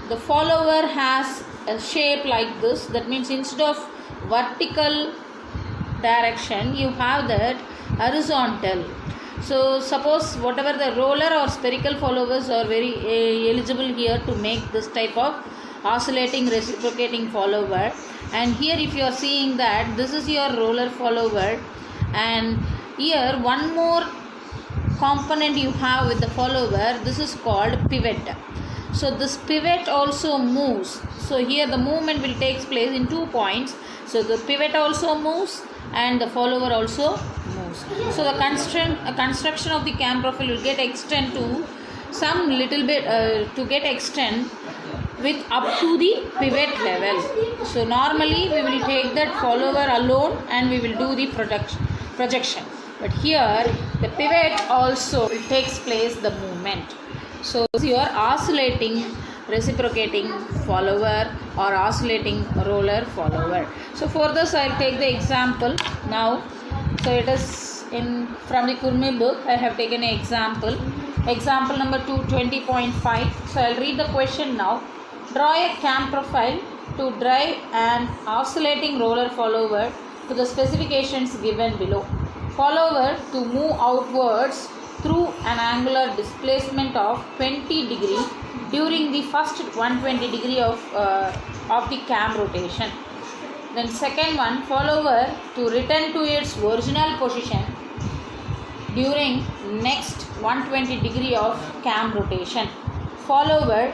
the follower has a shape like this. That means instead of vertical direction, you have that horizontal. So suppose whatever the roller or spherical followers are very eligible here to make this type of oscillating reciprocating follower. And here if you are seeing that this is your roller follower, and here one more component you have with the follower, this is called pivot. So this pivot also moves. So here the movement will take place in 2 points. So the pivot also moves and the follower also moves. So the construction of the cam profile will get extend to some little bit to get extend with up to the pivot level. So normally we will take that follower alone and we will do the projection. But here the pivot also takes place the movement. So you are oscillating reciprocating follower or oscillating roller follower. So for this I will take the example now. So it is from the Kurmi book. I have taken an example. Example number 220.5. So I will read the question now. Draw a cam profile to drive an oscillating roller follower to the specifications given below. Follower to move outwards through an angular displacement of 20 degree during the first 120 degree of the cam rotation. Then second one, follower to return to its original position during next 120 degree of cam rotation. Follower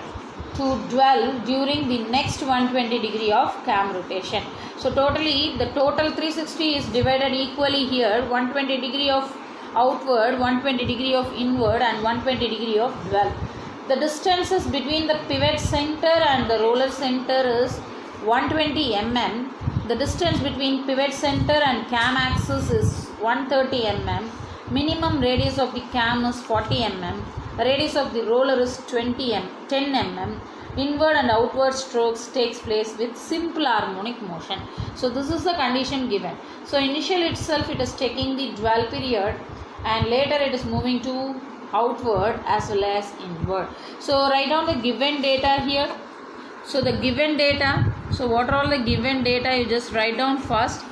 to dwell during the next 120 degree of cam rotation. So totally the total 360 is divided equally here, 120 degree of outward, 120 degree of inward and 120 degree of dwell. The distances between the pivot center and the roller center is 120 mm. The distance between pivot center and cam axis is 130 mm. Minimum radius of the cam is 40 mm. Radius of the roller is 10 mm. Inward and outward strokes takes place with simple harmonic motion. So this is the condition given. So initial itself it is taking the dwell period and later it is moving to outward as well as inward. So write down the given data here. So the given data, so what are all the given data, you just write down first.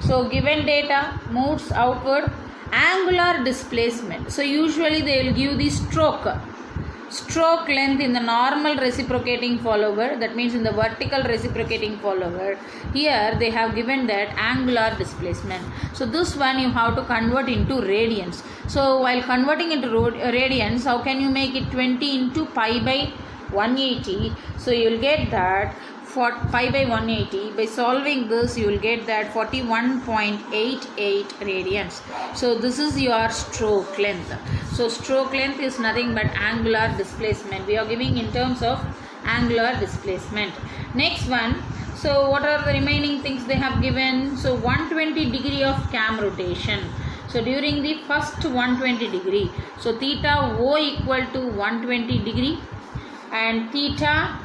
So given data moves outward, angular displacement. So usually they will give the stroke length in the normal reciprocating follower, that means in the vertical reciprocating follower. Here they have given that angular displacement. So this one you have to convert into radians. So while converting into radians, how can you make it 20 into pi by 180? So you will get that for pi by 180. By solving this you will get that 41.88 radians. So this is your stroke length. So stroke length is nothing but angular displacement. We are giving in terms of angular displacement. Next one, so what are the remaining things they have given? So 120 degree of cam rotation. So during the first 120 degree, so theta O equal to 120 degree and theta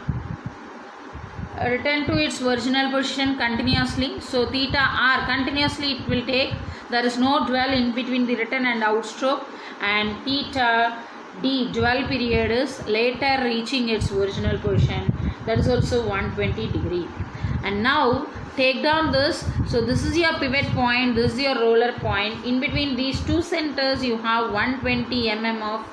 return to its original position continuously. So theta R continuously it will take. There is no dwell in between the return and outstroke. And theta D dwell period is later reaching its original position. That is also 120 degree. And now take down this. So this is your pivot point, this is your roller point. In between these two centers you have 120 mm of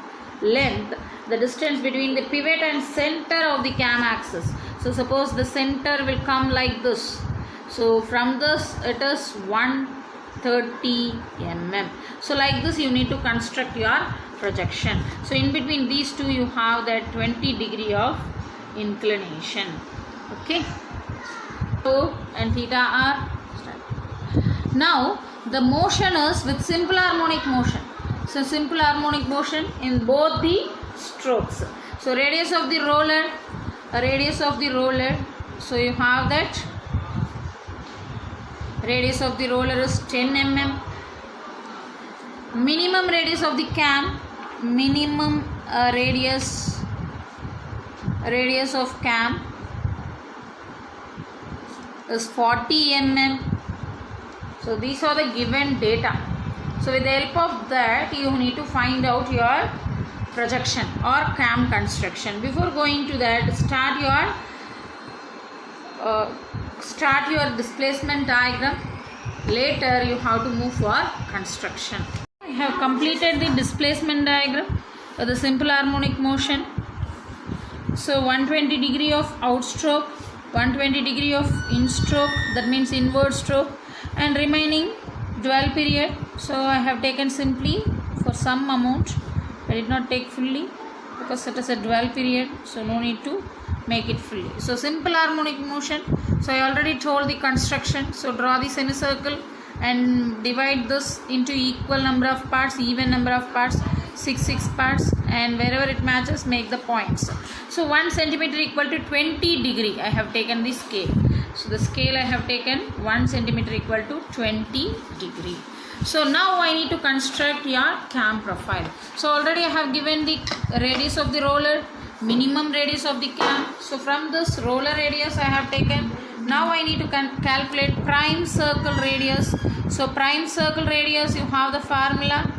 length, the distance between the pivot and center of the cam axis. So suppose the center will come like this. So from this it is 130 mm. So like this you need to construct your projection. So in between these two you have that 20 degree of inclination. Okay. So and theta R. Now the motion is with simple harmonic motion. So simple harmonic motion in both the strokes. So radius of the roller, so you have that radius of the roller is 10 mm. Minimum radius of the cam, minimum radius of cam is 40 mm. So these are the given data. So with the help of that you need to find out your projection or cam construction. Before going to that, start your displacement diagram. Later you have to move for construction. I have completed the displacement diagram for the simple harmonic motion. So 120 degree of outstroke, 120 degree of instroke, that means inward stroke, and remaining dwell period. So I have taken simply for some amount. I did not take fully because it is a dwell period, so no need to make it fully. So simple harmonic motion. So I already told the construction. So draw the semicircle and divide this into equal number of parts, even number of parts, 6 parts, and wherever it matches make the points. So 1 centimeter equal to 20 degree. I have taken the scale. So the scale I have taken 1 centimeter equal to 20 degree. So now I need to construct your cam profile. So already I have given the radius of the roller, minimum radius of the cam. So from this roller radius I have taken. Now I need to calculate prime circle radius. So prime circle radius, you have the formula.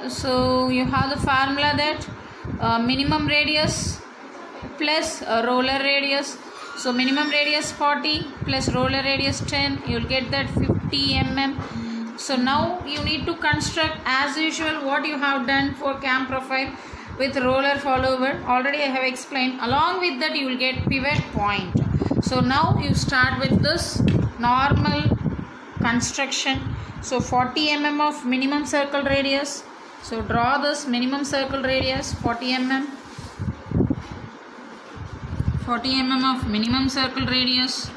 So you have the formula that minimum radius plus roller radius. So minimum radius 40 plus roller radius 10, you will get that 50 mm. So now you need to construct as usual what you have done for cam profile with roller follower. Already I have explained. Along with that you will get pivot point. So now you start with this normal construction. So 40 mm of minimum circle radius. So draw this minimum circle radius 40 mm. 40 mm of minimum circle radius,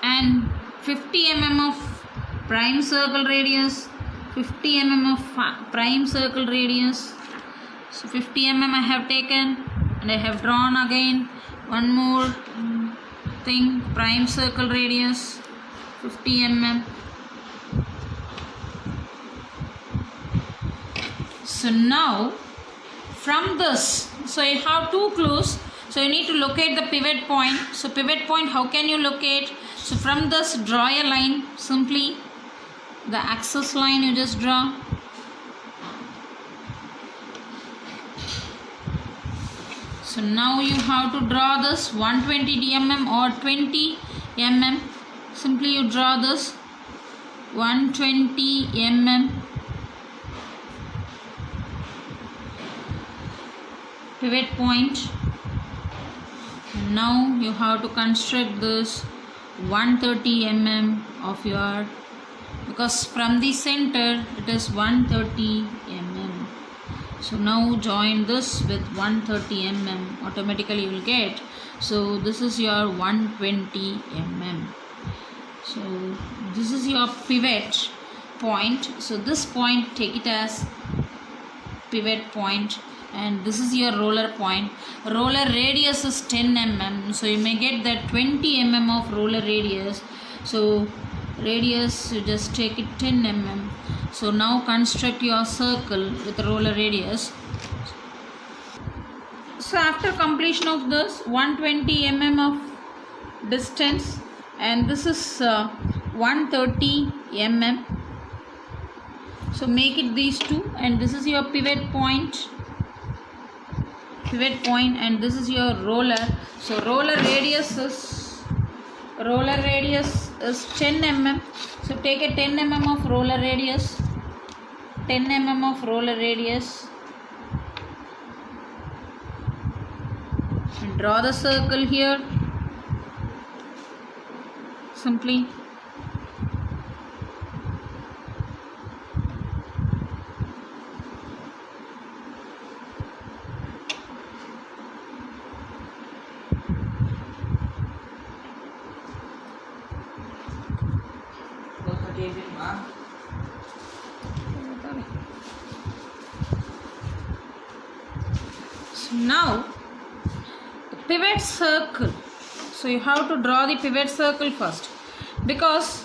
and 50 mm of prime circle radius, 50 mm of prime circle radius. So 50 mm I have taken, and I have drawn again one more thing, prime circle radius 50 mm. So now from this, so you have two clues. So you need to locate the pivot point. So pivot point, how can you locate? So from this, draw a line. Simply the axis line you just draw. So now you have to draw this 120 mm or 20 mm. Simply you draw this 120 mm. Pivot point. And now you have to construct this 130 mm of your, because from the center it is 130 mm. So now join this with 130 mm, automatically you will get. So this is your 120 mm. So this is your pivot point. So this point, take it as pivot point. And this is your roller point. Roller radius is 10 mm. So you may get that 20 mm of roller radius. So radius, you just take it 10 mm. So now construct your circle with roller radius. So after completion of this 120 mm of distance, and this is 130 mm. So make it these two, and this is your pivot point. And this is your roller. So roller radius is 10 mm. So take a 10 mm of roller radius, 10 mm of roller radius, and draw the circle here. Simply so now the pivot circle. So you have to draw the pivot circle first, because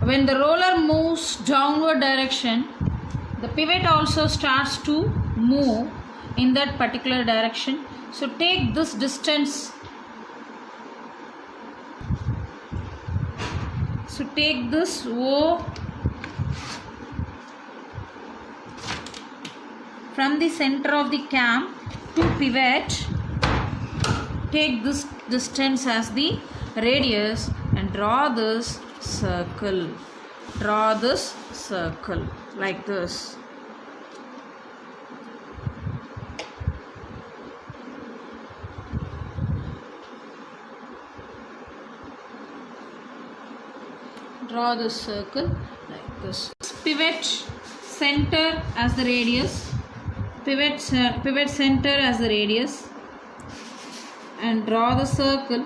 when the roller moves downward direction, the pivot also starts to move in that particular direction. So take this distance. So take this O from the center of the cam to pivot, take this distance as the radius and draw this circle. Draw this circle like this. Draw the circle like this. Pivot center as the radius. Pivot center as the radius, and draw the circle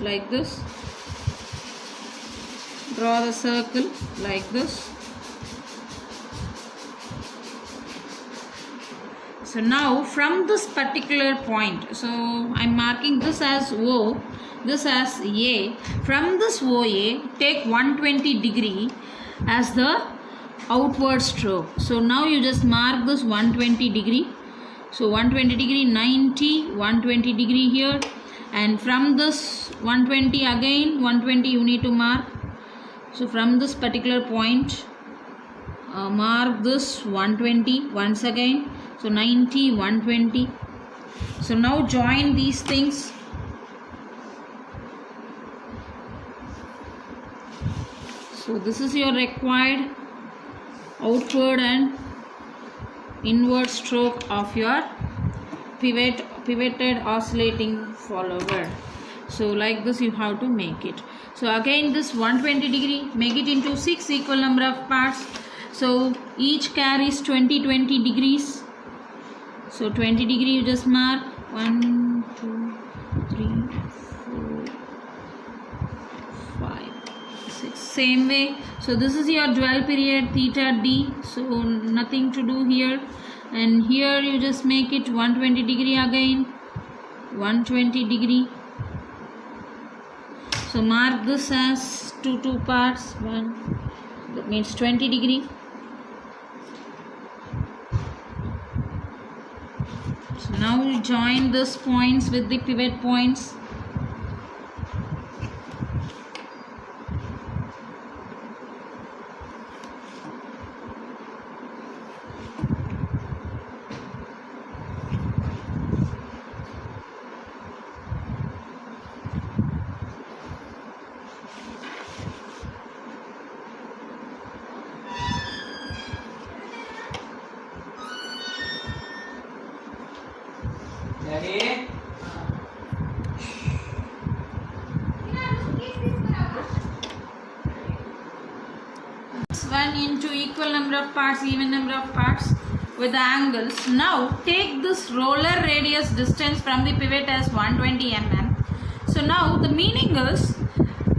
like this. Draw the circle like this. So now from this particular point, so I am marking this as O, this as A. From this OA, take 120 degree as the outward stroke. So now you just mark this 120 degree. So 120 degree, 90, 120 degree here, and from this 120 again 120 you need to mark. So from this particular point, mark this 120 once again. So 90, 120. So now join these things. So this is your required outward and inward stroke of your pivoted oscillating follower. So like this you have to make it. So again this 120 degree, make it into 6 equal number of parts. So each carries 20 degrees. So 20 degree you just mark 1, 2, 3, 4, 5, 6. Same way. So this is your dual period theta d. So nothing to do here. And here you just make it 120 degree again. 120 degree. So mark this as two parts. One. That means 20 degree. So now we join these points with the pivot points. One into equal number of parts, even number of parts with the angles. Now take this roller radius distance from the pivot as 120 mm. So now the meaning is,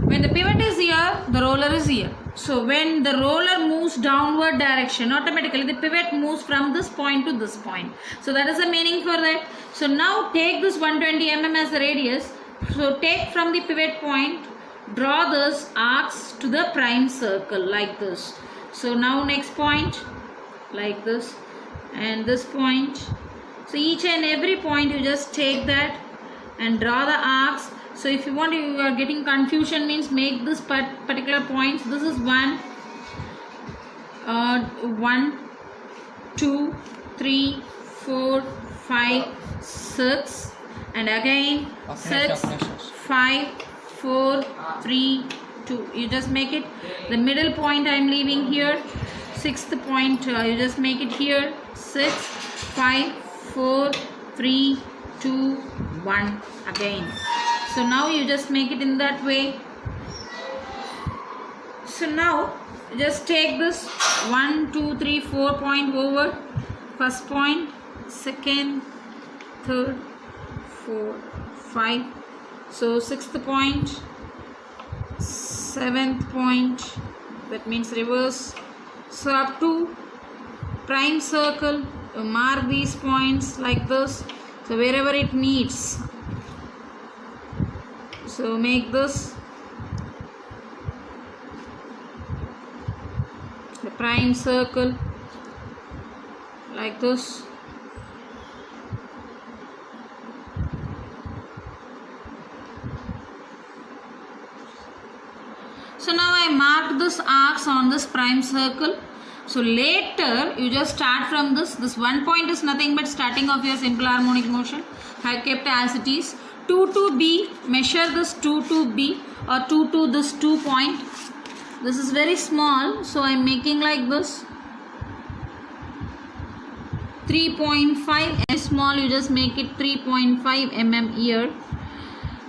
when the pivot is here, the roller is here. So when the roller moves downward direction, automatically the pivot moves from this point to this point. So that is the meaning for that. So now take this 120 mm as the radius. So take from the pivot point, draw this arcs to the prime circle like this. So now next point like this, and this point. So each and every point you just take that and draw the arcs. So if you want, you are getting confusion, means make this particular points. This is 1, 2, 3, 4, 5, 6, and again 6, 5, 4, 3, 2. You just make it. The middle point I am leaving here. Sixth point you just make it here. 6, 5, 4, 3, 2, 1 again. So now you just make it in that way. So now just take this 1, 2, 3, 4 point over. First point, second, third, 4, 5. So sixth point, seventh point, that means reverse. So up to prime circle, you mark these points like this. So wherever it meets, so make this the prime circle like this. So now I marked this arcs on this prime circle. So later you just start from this. This 1 point is nothing but starting of your simple harmonic motion. I have kept as it is. 2 to B, measure this 2 to B or 2 to this 2 point. This is very small, so I am making like this. 3.5 is small, you just make it 3.5 mm here.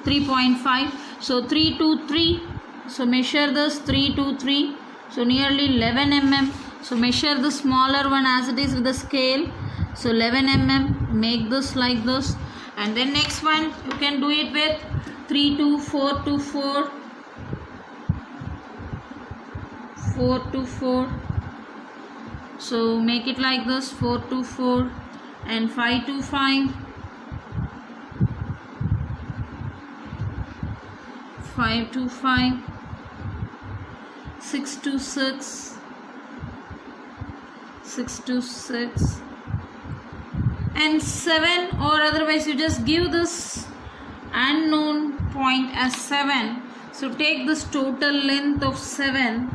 3.5. So 3 to 3. So measure this 3 to 3. So nearly 11 mm. So measure the smaller one as it is with the scale. So 11 mm. Make this like this. And then next one you can do it with 3 to 4 to 4. 4 to 4. So make it like this, 4 to 4 and 5 to 5. 5 to 5. 6 to 6. 6 to 6. And 7, or otherwise you just give this unknown point as 7. So take this total length of 7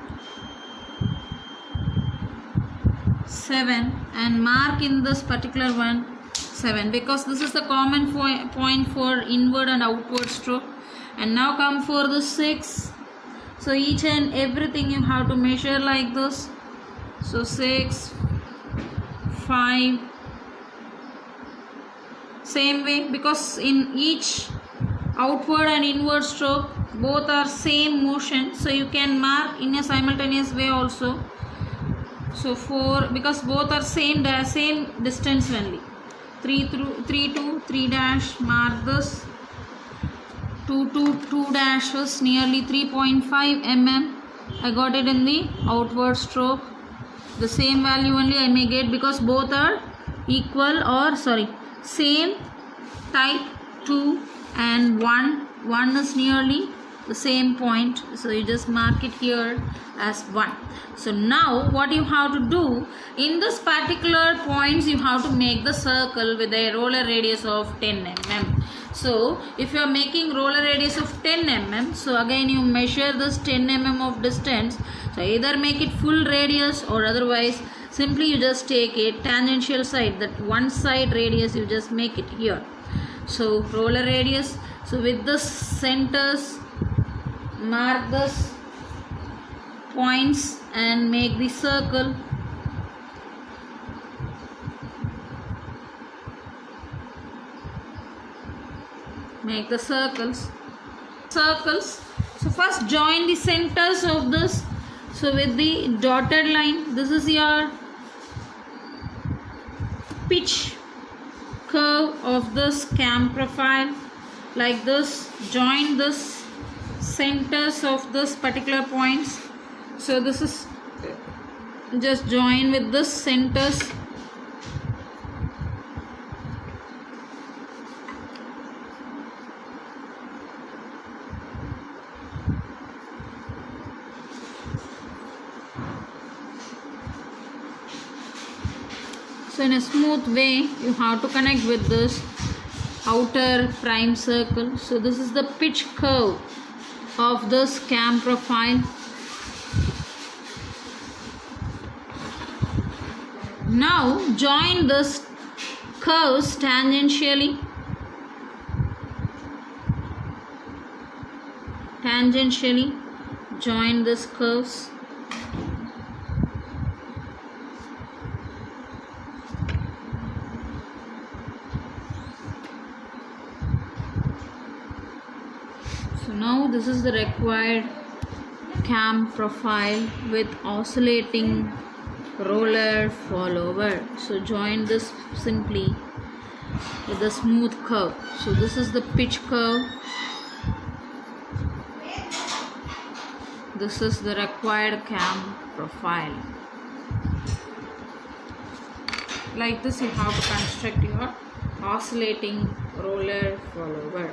and mark in this particular one 7, because this is the common point for inward and outward stroke. And now come for the 6. So each and everything you have to measure like this. So 6, 5, same way, because in each outward and inward stroke both are same motion, so you can mark in a simultaneous way also. So 4, because both are same distance only. 3 to 3 dash, mark this. 2 to 2 dash was nearly 3.5 mm. I got it in the outward stroke. The same value only I may get, because both are equal, or same type. 2 and 1. 1 is nearly the same point, so you just mark it here as 1. So now what you have to do, in this particular points you have to make the circle with a roller radius of 10 mm. So if you are making roller radius of 10 mm, so again you measure this 10 mm of distance. So either make it full radius, or otherwise simply you just take a tangential side, that one side radius you just make it here. So roller radius. So with this centers, mark this points and make the circle. Make the circles. So first join the centers of this. So with the dotted line, this is your pitch curve of this cam profile. Like this, join this centers of this particular points. So this is just join with this centers. So in a smooth way you have to connect with this outer prime circle. So this is the pitch curve of this cam profile. Now join this curves tangentially. Join this curves. So now this is the required cam profile with oscillating roller follower. So join this simply with a smooth curve. So this is the pitch curve. This is the required cam profile. Like this you have to construct your oscillating roller follower.